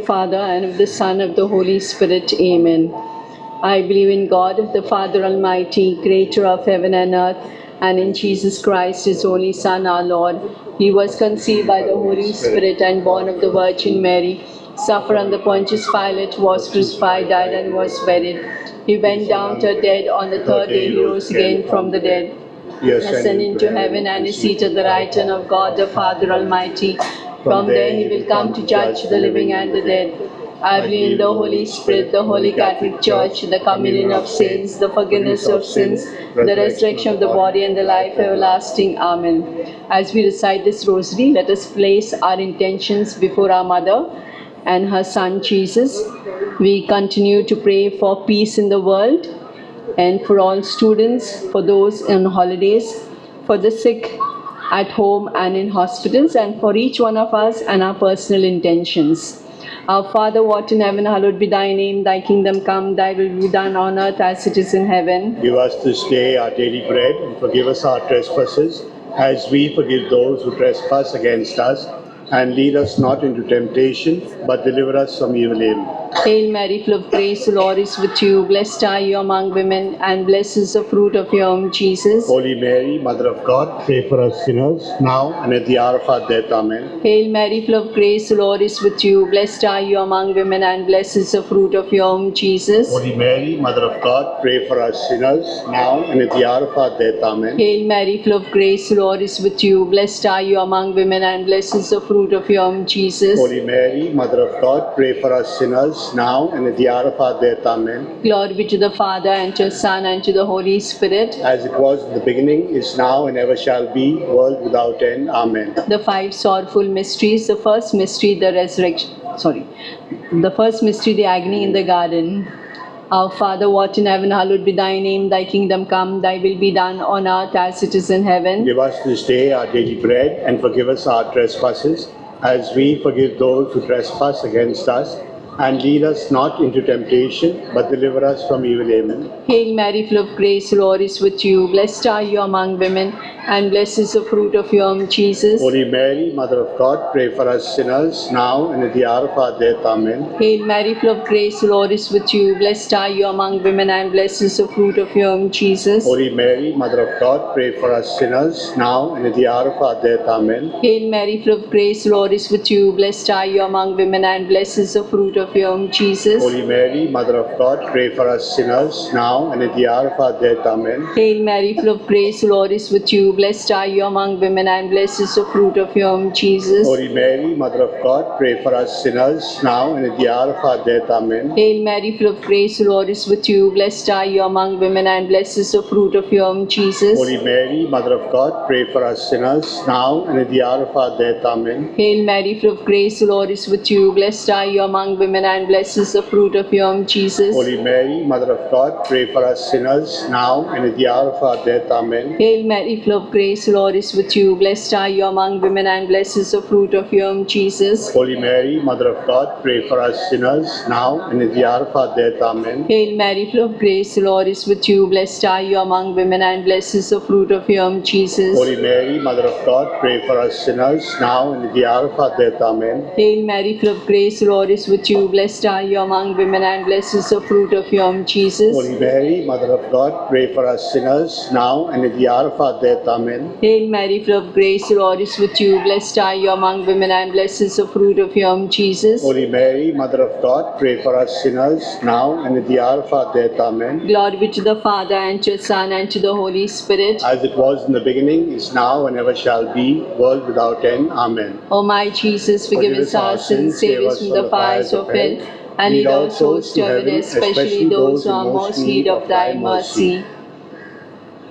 Father, and of the Son, and of the Holy Spirit. Amen. I believe in God, the Father Almighty, creator of heaven and earth, and in Jesus Christ, his only Son, our Lord. He was conceived by the Holy Spirit and born of the Virgin Mary, suffered under Pontius Pilate, was crucified, died, and was buried. He went down to the dead. On the third day he rose again from the dead. He ascended into heaven and is seated at the right hand of God the Father Almighty. From there he will come to judge the living and the dead. I believe in the Holy Spirit, the Holy Catholic Church, the communion of saints, the forgiveness of sins, the resurrection of the body, and the life everlasting. Amen. As we recite this rosary, let us place our intentions before our Mother and her Son Jesus. We continue to pray for peace in the world, and for all students, for those on holidays, for the sick at home and in hospitals, and for each one of us and our personal intentions. Our Father, who art in heaven, hallowed be thy name. Thy kingdom come, thy will be done on earth as it is in heaven. Give us this day our daily bread, and forgive us our trespasses, as we forgive those who trespass against us. And lead us not into temptation, but deliver us from evil. Amen. Hail Mary, full of grace, the Lord is with you. Blessed are you among women, and blessed is the fruit of your womb, Jesus. Holy Mary, Mother of God, pray for us sinners, now and at the hour of our death. Amen. Hail Mary, full of grace, the Lord is with you. Blessed are you among women, and blessed is the fruit of your womb, Jesus. Holy Mary, Mother of God, pray for us sinners, now and at the hour of our death. Amen. Hail Mary, full of grace, the Lord is with you. Blessed are you among women, and blessed is the fruit of your womb, Jesus. Holy Mary, Mother of God, pray for us sinners, now and at the hour of our death. Amen. Glory be to the Father, and to the Son, and to the Holy Spirit. As it was in the beginning, is now, and ever shall be, world without end. Amen. The five sorrowful mysteries. The first mystery, the resurrection. The first mystery, the agony in the garden. Our Father, who art in heaven, hallowed be thy name. Thy kingdom come, thy will be done on earth as it is in heaven. Give us this day our daily bread, and forgive us our trespasses, as we forgive those who trespass against us. And lead us not into temptation, but deliver us from evil. Amen. Hail Mary, full of grace, the Lord is with you. Blessed are you among women, and blessed is the fruit of your womb, Jesus. Holy Mary, Mother of God, pray for us sinners, now and at the hour of our death. Amen. Hail Mary, full of grace, the Lord is with you. Blessed are you among women, and blessed is the fruit of your womb, Jesus. Holy Mary, Mother of God, pray for us sinners, now and at the hour of our death. Amen. Hail Mary, full of grace, the Lord is with you. Blessed are you among women, and blessed is the fruit of your womb, Jesus. Holy Mary, Mother of God, pray for us sinners, now and at the hour of our death. Amen. Hail Mary, full of grace, the Lord is with you. Blessed are you among women, and blessed is the fruit of your womb, Jesus. Holy Mary, Mother of God, pray for us sinners, now and at the hour of our death. Amen. Hail Mary, full of grace, the Lord is with you. Blessed are you among women, and blessed is the fruit of your womb, Jesus. Holy Mary, Mother of God, pray for us sinners, now and at the hour of our death. Amen. Hail Mary, full of grace, the Lord is with you. Blessed are you among women, and blessed is the fruit of your womb, Jesus. Holy Mary, Mother of God, pray for us sinners, now and at the hour of our death. Amen. Hail Mary, full of grace, the Lord is with you. Blessed are you among women, and blessed is the fruit of your womb, Jesus. Holy Mary, Mother of God, pray for us sinners, now and at the hour of our death. Amen. Hail Mary, full of grace, the Lord is with you. Blessed are you among women, and blessed is the fruit of your womb, Jesus. Holy Mary, Mother of God, pray for us sinners, now and at the hour of our death. Amen. Hail Mary, full of grace, the Lord is with you. Blessed are you among women, and blessed is the fruit of your womb, Jesus. Holy Mary, Mother of God, pray for us sinners, now and at the hour of our death. Amen. Hail Mary, full of grace, the Lord is with you. Blessed are you among women, and blessed is the fruit of your womb, Jesus. Holy Mary, Mother of God, pray for us sinners, now and at the hour of our death. Amen. Glory be to the Father, and to the Son, and to the Holy Spirit. As it was in the beginning, is now, and ever shall be, world without end. Amen. O my Jesus, forgive us our sins, save us from the fires of hell, and lead all souls to heaven, especially those who are most in need of thy mercy.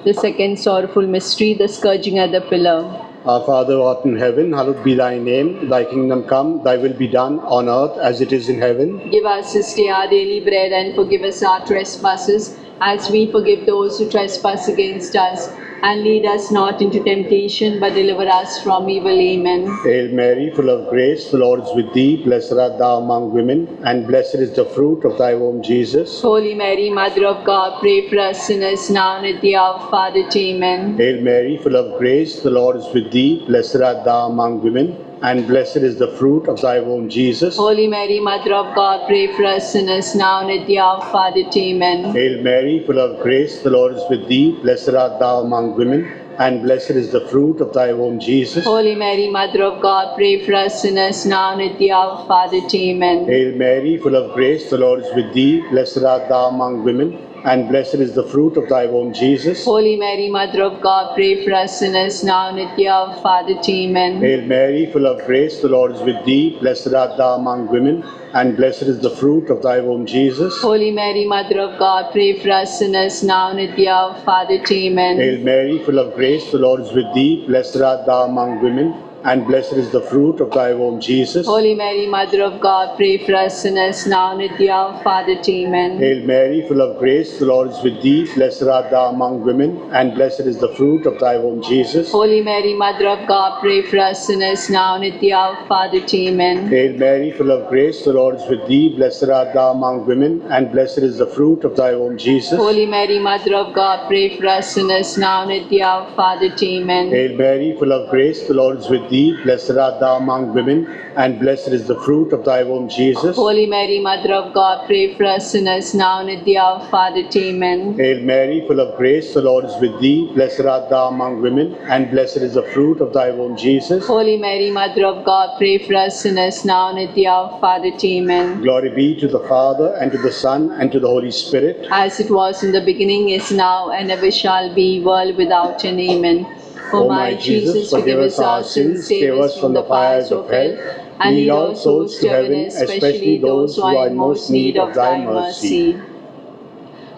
The second sorrowful mystery, the scourging at the pillar. Our Father who art in heaven, hallowed be thy name. Thy kingdom come, thy will be done on earth as it is in heaven. Give us this day our daily bread, and forgive us our trespasses, as we forgive those who trespass against us. And lead us not into temptation, but deliver us from evil. Amen. Hail Mary, full of grace, the Lord is with thee. Blessed art thou among women, and blessed is the fruit of thy womb, Jesus. Holy Mary, Mother of God, pray for us sinners, now and at the hour of our death. Amen. Hail Mary, full of grace, the Lord is with thee. Blessed art thou among women, and blessed is the fruit of thy womb, Jesus. Holy Mary, Mother of God, pray for us sinners now and at the hour of our death. Amen. Hail Mary, full of grace, the Lord is with thee. Blessed art thou among women, and blessed is the fruit of thy womb, Jesus. Holy Mary, Mother of God, pray for us sinners now and at the hour of our death. Amen. Hail Mary, full of grace, the Lord is with thee. Blessed art thou among women, and blessed is the fruit of thy womb, Jesus. Holy Mary, Mother of God, pray for us sinners now and at the hour of our death. Amen. Hail Mary, full of grace, the Lord is with thee. Blessed art thou among women, and blessed is the fruit of thy womb, Jesus. Holy Mary, Mother of God, pray for us sinners now and at the hour of our death. Amen. Hail Mary, full of grace, the Lord is with thee. Blessed art thou among women, and blessed is the fruit of thy womb, Jesus. Holy Mary, Mother of God, pray for us sinners now and at the hour of our death. Amen. Hail Mary, full of grace, the Lord is with thee. Blessed art thou among women, and blessed is the fruit of thy womb, Jesus. Holy Mary, Mother of God, pray for us sinners now and at the hour of our death. Amen. Hail Mary, full of grace, the Lord is with thee. Blessed art thou among women, and blessed is the fruit of thy womb, Jesus. Holy Mary, Mother of God, pray for us sinners now and at the hour of our death. Amen. Hail Mary, full of grace, the Lord is with thee. Blessed art thou among women, and blessed is the fruit of thy womb, Jesus. Holy Mary, Mother of God, pray for us sinners now and at the hour of our death. Amen. Hail Mary, full of grace, the Lord is with thee. Blessed art thou among women, and blessed is the fruit of thy womb, Jesus. Holy Mary, Mother of God, pray for us sinners now and at the hour of our death. Amen. Glory be to the Father, and to the Son, and to the Holy Spirit. As it was in the beginning, is now, and ever shall be, world without end. Amen. O my Jesus, forgive us our sins, save us from the fires of hell, and lead all souls to heaven, especially those who are in most need of thy mercy.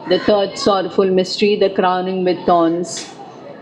The third sorrowful mystery, the crowning with thorns.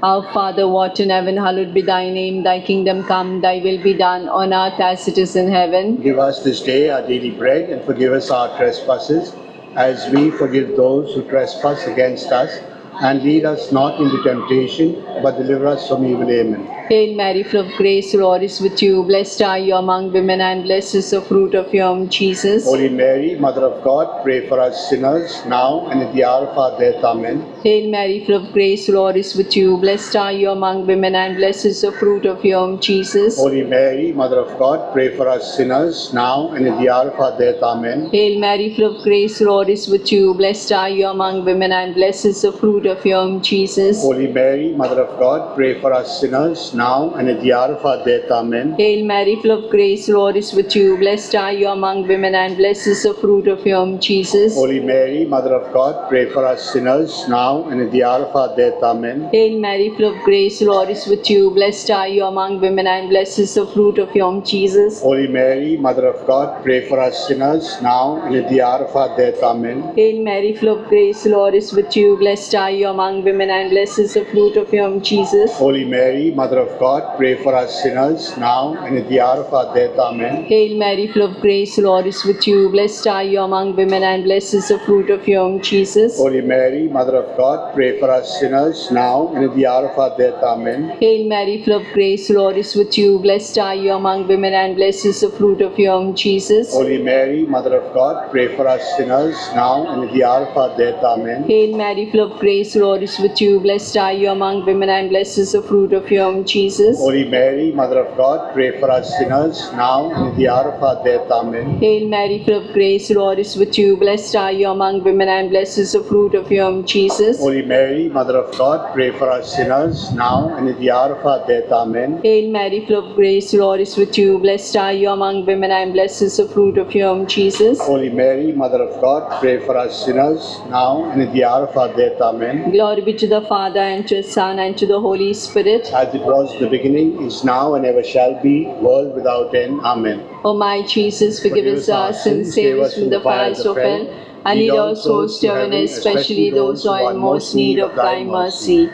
Our Father, who art in heaven, hallowed be thy name. Thy kingdom come, thy will be done on earth as it is in heaven. Give us this day our daily bread, and forgive us our trespasses, as we forgive those who trespass against us. And lead us not into temptation, but deliver us from evil. Amen. Hail Mary, full of grace, the Lord is with you. Blessed are you among women, and blessed is the fruit of your womb, Jesus. Holy Mary, Mother of God, pray for us sinners, now and at the hour of our death. Amen. Hail Mary, full of grace, the Lord is with you. Blessed are you among women, and blessed is the fruit of your womb, Jesus. Holy Mary, Mother of God, pray for us sinners, now and at the hour of our death. Amen. Hail Mary, full of grace, the Lord is with you. Blessed are you among women, and blessed is the fruit of your womb, Jesus. Holy Mary, Mother of God, pray for us sinners, now and at the hour of our death. Amen. Hail Mary, full of grace, the Lord is with you. Blessed are you among women, and blessed is the fruit of your womb, Jesus. Holy Mary, Mother of God, pray for us sinners, now and at the hour of our death. Amen. Hail Mary, full of grace, the Lord is with you. Blessed are you among women, and blessed is the fruit of your womb, Jesus. Holy Mary, Mother of God, pray for us sinners, now and at the hour of our death. Amen. Hail Mary, full of grace, the Lord is with you. Blessed are you among women, and blessed is the fruit of your womb, Jesus. Holy Mary, Mother of God, pray for us sinners, now and at the hour of our death. Amen. Hail Mary, full of grace, the Lord is with you. Blessed are you among women, and blessed is the fruit of your womb, Jesus. Holy Mary, Mother of God, pray for us sinners, now and at the hour of our death. Amen. Hail Mary, full of grace, the Lord is with you. Blessed are you among women, and blessed is the fruit of your womb, Jesus. Holy Mary, Mother of God, pray for us sinners, now and at the hour of our death. Amen. Hail Mary, full of grace, the Lord is with you. Blessed are you among women, and blessed is the fruit of your womb, Jesus. Holy Mary, Mother of God, pray for us sinners, now and at the hour of our death. Amen. Hail Mary, full of grace, the Lord is with you. Blessed are you among women, and blessed is the fruit of your womb, Jesus. Holy Mary, Mother of God, pray for us sinners, now and at the hour of our death. Amen. Hail Mary, full of grace, the Lord is with you. Blessed are you among women, and blessed is the fruit of your womb, Jesus. Holy Mary, Mother of God, pray for us sinners, now and at the hour of our death. Amen. Glory be to the Father, and to the Son, and to the Holy Spirit. As it was in the beginning, is now, and ever shall be, world without end. Amen. O my Jesus, forgive us our sins, save us from the fires of hell, and lead all souls to heaven, especially those who are in most need of thy mercy.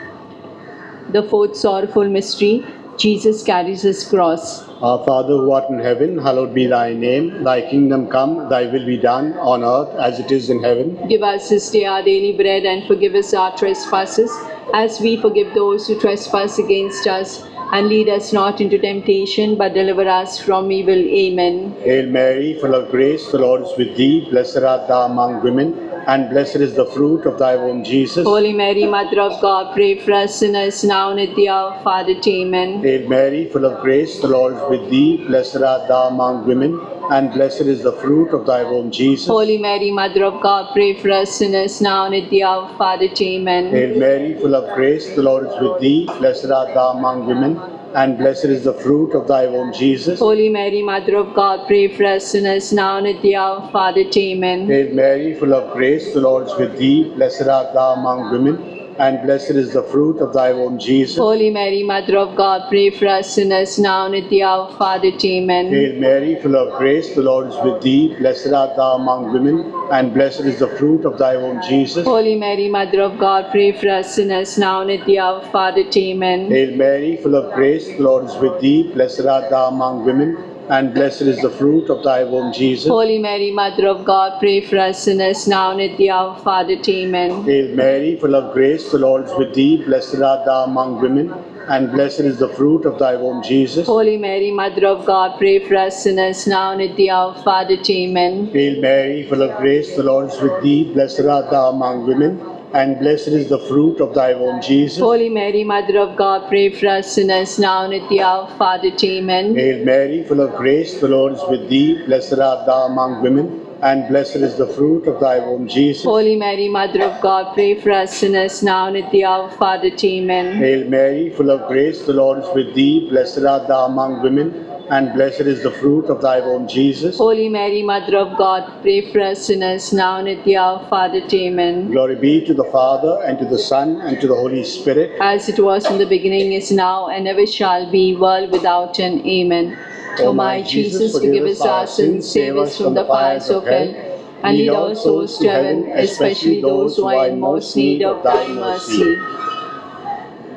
The fourth sorrowful mystery, Jesus carries his cross. Our Father who art in heaven, hallowed be thy name. Thy kingdom come, thy will be done on earth as it is in heaven. Give us this day our daily bread, and forgive us our trespasses, as we forgive those who trespass against us. and lead us not into temptation, but deliver us from evil. Amen. Hail Mary, full of grace, the Lord is with thee. Blessed art thou among women, and blessed is the fruit of thy womb, Jesus. Holy Mary, Mother of God, pray for us sinners now and at the hour of our death. Amen. Hail Mary, full of grace, the Lord is with thee. Blessed art thou among women, and blessed is the fruit of thy womb, Jesus. Holy Mary, Mother of God, pray for us sinners now and at the hour of our death. Amen. Hail Mary, full of grace, the Lord is with thee. Blessed art thou among women, and blessed is the fruit of thy womb, Jesus. Holy Mary, Mother of God, pray for us sinners now and at the hour of our death. Amen. Hail Mary, full of grace, the Lord is with thee. Blessed art thou among women, and blessed is the fruit of thy womb, Jesus. Holy Mary, Mother of God, pray for us sinners now and at the hour of our death. Amen. Hail Mary, full of grace, the Lord is with thee. Blessed art thou among women, and blessed is the fruit of thy womb, Jesus. Holy Mary, Mother of God, pray for us sinners now and at the hour of our death. Amen. Hail Mary, full of grace, the Lord is with thee. Blessed art thou among women, and blessed is the fruit of thy womb, Jesus. Holy Mary, Mother of God, pray for us sinners now and at the hour of our death. Amen. Hail Mary, full of grace, the Lord is with thee. Blessed art thou among women, and blessed is the fruit of thy womb, Jesus. Holy Mary, Mother of God, pray for us sinners now and at the hour of our death. Amen. Hail Mary, full of grace, the Lord is with thee. Blessed art thou among women, and blessed is the fruit of thy womb, Jesus. Holy Mary, Mother of God, pray for us sinners now and at the hour of our death. Amen. Hail Mary, full of grace, the Lord is with thee. Blessed art thou among women, and blessed is the fruit of thy womb, Jesus. Holy Mary, Mother of God, pray for us sinners now and at the hour of our death. Amen. Hail Mary, full of grace, the Lord is with thee. Blessed art thou among women, and blessed is the fruit of thy womb, Jesus. Holy Mary, Mother of God, pray for us sinners now and at the hour of our death. Amen. Glory be to the Father, and to the Son, and to the Holy Spirit. As it was in the beginning, is now, and ever shall be, world without end. Amen. O my Jesus, forgive us our sins, save us from the fires of hell, and lead all souls to heaven, especially those who are in most need of thy mercy.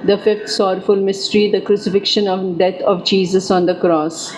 The fifth sorrowful mystery, the crucifixion and death of Jesus on the cross.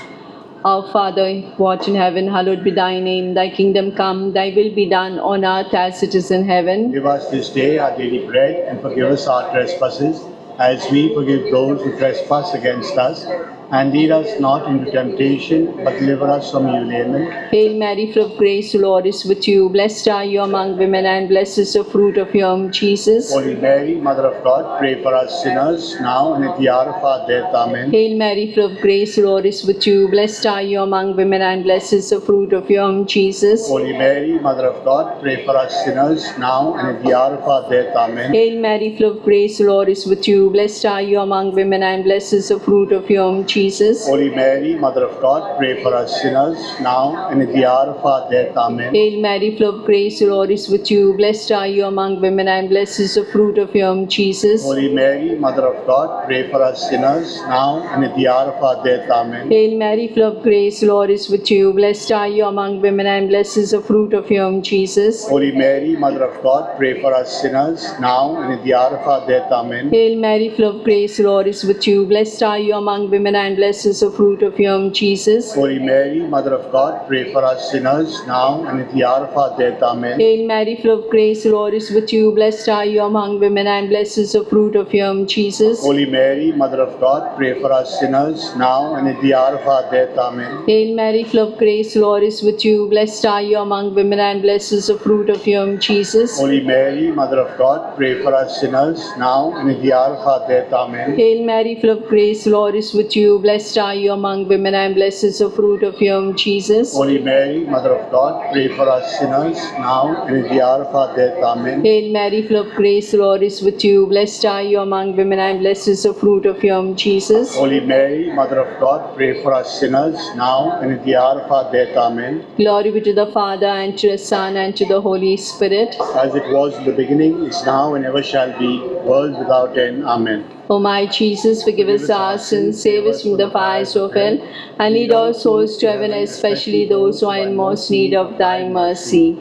Our Father, who art in heaven, hallowed be thy name. Thy kingdom come, thy will be done on earth as it is in heaven. Give us this day our daily bread, and forgive us our trespasses, as we forgive those who trespass against us. And lead us not into temptation, but deliver us from evil. Amen. Hail Mary, full of grace, the Lord is with you. Blessed are you among women, and blessed is the fruit of your womb, Jesus. Holy Mary, Mother of God, pray for us sinners, now and at the hour of our death. Amen. Hail Mary, full of grace, the Lord is with you. Blessed are you among women, and blessed is the fruit of your womb, Jesus. Holy Mary, Mother of God, pray for us sinners, now and at the hour of our death. Amen. Hail Mary, full of grace, the Lord is with you. Blessed are you among women, and blessed is the fruit of your womb, Jesus. Holy Mary, Mother of God, pray for us sinners, now and at the hour of our death. Amen. Hail Mary, full of grace, the Lord is with you. Blessed are you among women, and blessed is the fruit of your womb, Jesus. Holy Mary, Mother of God, pray for us sinners, now and at the hour of our death. Amen. Hail Mary, full of grace, the Lord is with you. Blessed are you among women, and blessed is the fruit of your womb, Jesus. Holy Mary, Mother of God, pray for us sinners, now and at the hour of our death. Amen. Hail Mary, full of grace, the Lord is with you. Blessed are you among women, and blessed is the fruit of your womb, Jesus. Holy Mary, Mother of God, pray for us sinners, now and at the hour of our death. Amen. Hail Mary, full of grace, the Lord is with you. Blessed are you among women, and blessed is the fruit of your womb, Jesus. Holy Mary, Mother of God, pray for us sinners, now and at the hour of our death. Amen. Hail Mary, full of grace, the Lord is with you. Blessed are you among women, and blessed is the fruit of your womb, Jesus. Holy Mary, Mother of God, pray for us sinners, now and at the hour of our death. Amen. Hail Mary, full of grace, the Lord is with you. Blessed are you among women, and blessed is the fruit of your womb, Jesus. Holy Mary, Mother of God, pray for us sinners, now and at the hour of our death. Amen. Hail Mary, full of grace, the Lord is with you. Blessed are you among women, and blessed is the fruit of your womb, Jesus. Holy Mary, Mother of God, pray for us sinners, now and at the hour of our death. Amen. Glory be to the Father, and to the Son, and to the Holy Spirit. As it was in the beginning, is now, and ever shall be, world without end. Amen. O my Jesus, forgive us our sins, save us from the fires of hell, and lead all souls to heaven, especially those who are in most need of thy mercy.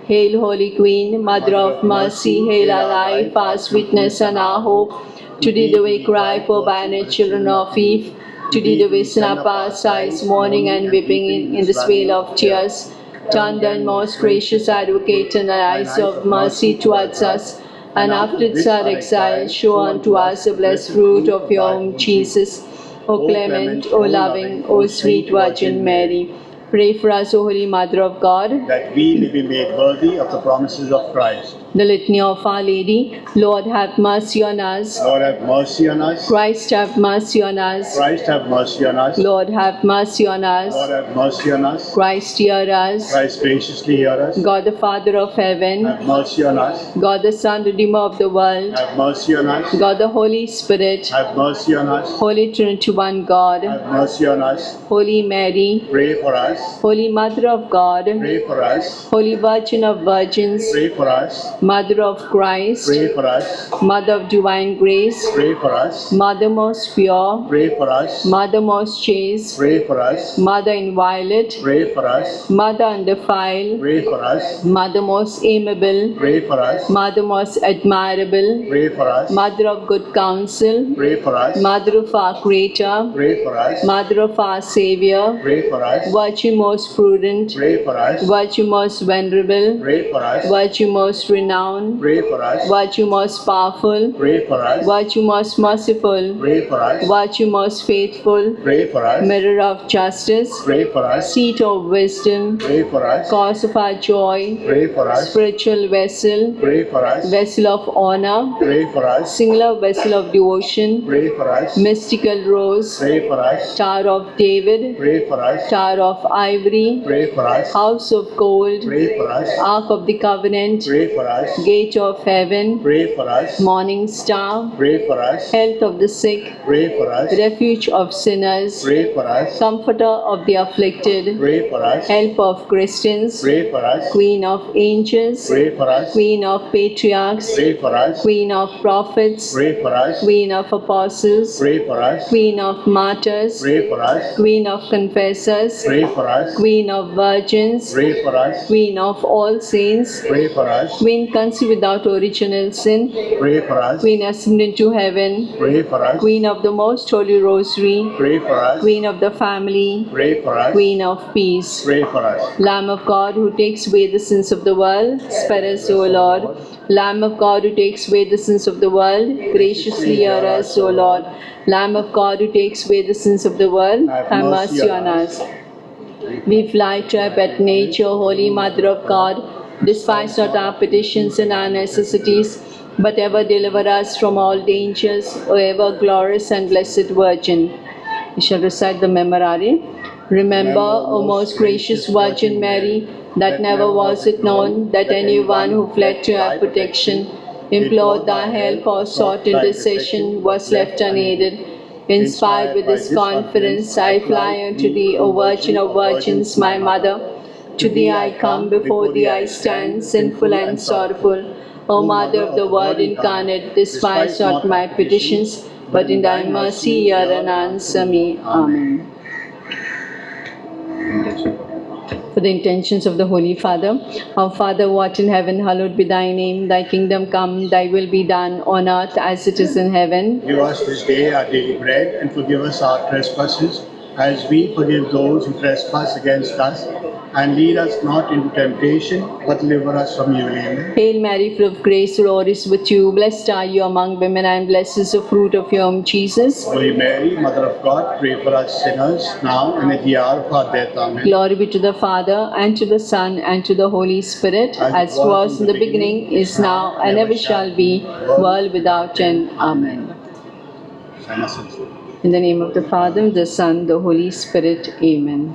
Hail, Holy Queen, Mother of Mercy, hail our life, our sweetness, and our hope. To thee do we cry, poor banished children of Eve. To thee do we send up our sighs, mourning and weeping in this vale of tears. Turn then, most gracious Advocate, and arise of mercy towards us. and after our exile, show unto us the blessed fruit of your womb, Jesus. O clement, O loving, O sweet Virgin Mary, pray for us, O Holy Mother of God, that we may be made worthy of the promises of Christ. the Litany of Our Lady. Lord, have mercy on us. Lord, have mercy on us. Christ, have mercy on us. Christ, have mercy on us. Lord, have mercy on us. Lord, have mercy on us. Christ, hear us. Christ, graciously hear us. God the Father of heaven, Have mercy on us. God the Son, Redeemer of the world, Have mercy on us. God the Holy Spirit, Have mercy on us. Holy Trinity, one God, Have mercy on us. Holy Mary, Pray for us. Holy Mother of God, Pray for us. Holy Virgin of Virgins, Pray for us. Mother of Christ, Pray for us. Mother of divine grace, Pray for us. Mother most pure, Pray for us. Mother most chaste, Pray for us. Mother inviolate, Pray for us. Mother undefiled, Pray for us. Mother most amiable, Pray for us. Mother most admirable, Pray for us. Mother of good counsel, Pray for us. Mother of our Creator, Pray for us. Mother of our Savior, Pray for us. Virtue most prudent, Pray for us. Virtue most venerable, Pray for us. Virtue most renowned, Pray for us. Virtue most powerful, Pray for us. Virtue most merciful, Pray for us. Virtue most faithful, Pray for us. Mirror of justice, Pray for us. Seat of wisdom, Pray for us. Cause of our joy, Pray for us. Spiritual vessel, Pray for us. Vessel of honor, Pray for us. Singular vessel of devotion, Pray for us. Mystical rose, Pray for us. Tower of David, Pray for us. Tower of ivory, Pray for us. House of gold, Pray for us. Ark of the covenant, Pray for us. Gate of heaven, Pray for us. Morning star, Pray for us. Health of the sick, Pray for us. Refuge of sinners, Pray for us. Comforter of the afflicted, Pray for us. Help of Christians, Pray for us. Queen of angels, Pray for us. Queen of patriarchs, Pray for us. Queen of prophets, Pray for us. Queen of apostles, Pray for us. Queen of martyrs, Pray for us. Queen of confessors, Pray for us. Queen of virgins, Pray for us. Queen of all saints, Pray for us. Queen conceived without original sin, Pray for us. Queen ascended into heaven, Pray for us. Queen of the most holy rosary, Pray for us. Queen of the family, Pray for us. Queen of peace. Pray for us. Lamb of God who takes away the sins of the world, spare us, O Lord. Lamb of God who takes away the sins of the world, graciously hear us, O Lord. Lamb of God who takes away the sins of the world, have mercy on us. We fly to our pet nature, Holy Mother of God. Despise not our petitions and our necessities, but ever deliver us from all dangers, O ever glorious and blessed Virgin. We shall recite the Memorare. Remember, O most gracious Virgin Mary, that never was it known that anyone who fled to our protection, implored thy help or sought intercession was left unaided. Inspired with this confidence, I fly unto thee, O Virgin of Virgins, my Mother. To thee I come, before thee I stand, sinful and sorrowful. O Mother of the Word incarnate, despise not my petitions, but in thy mercy hear and answer me. Amen. For the intentions of the Holy Father, our Father who art in heaven, hallowed be thy name. Thy kingdom come, thy will be done on earth as it is in heaven. Give us this day our daily bread, and forgive us our trespasses, as we forgive those who trespass against us. And lead us not into temptation, but deliver us from evil. Amen. Hail Mary, full of grace, the Lord is with you. Blessed are you among women, and blessed is the fruit of your womb, Jesus. Holy Mary, Mother of God, pray for us sinners, now and at the hour of our death. Amen. Glory be to the Father, and to the Son, and to the Holy Spirit, as it was in the beginning, is now, and ever shall be, world without end. Amen. In the name of the Father, the Son, the Holy Spirit. Amen.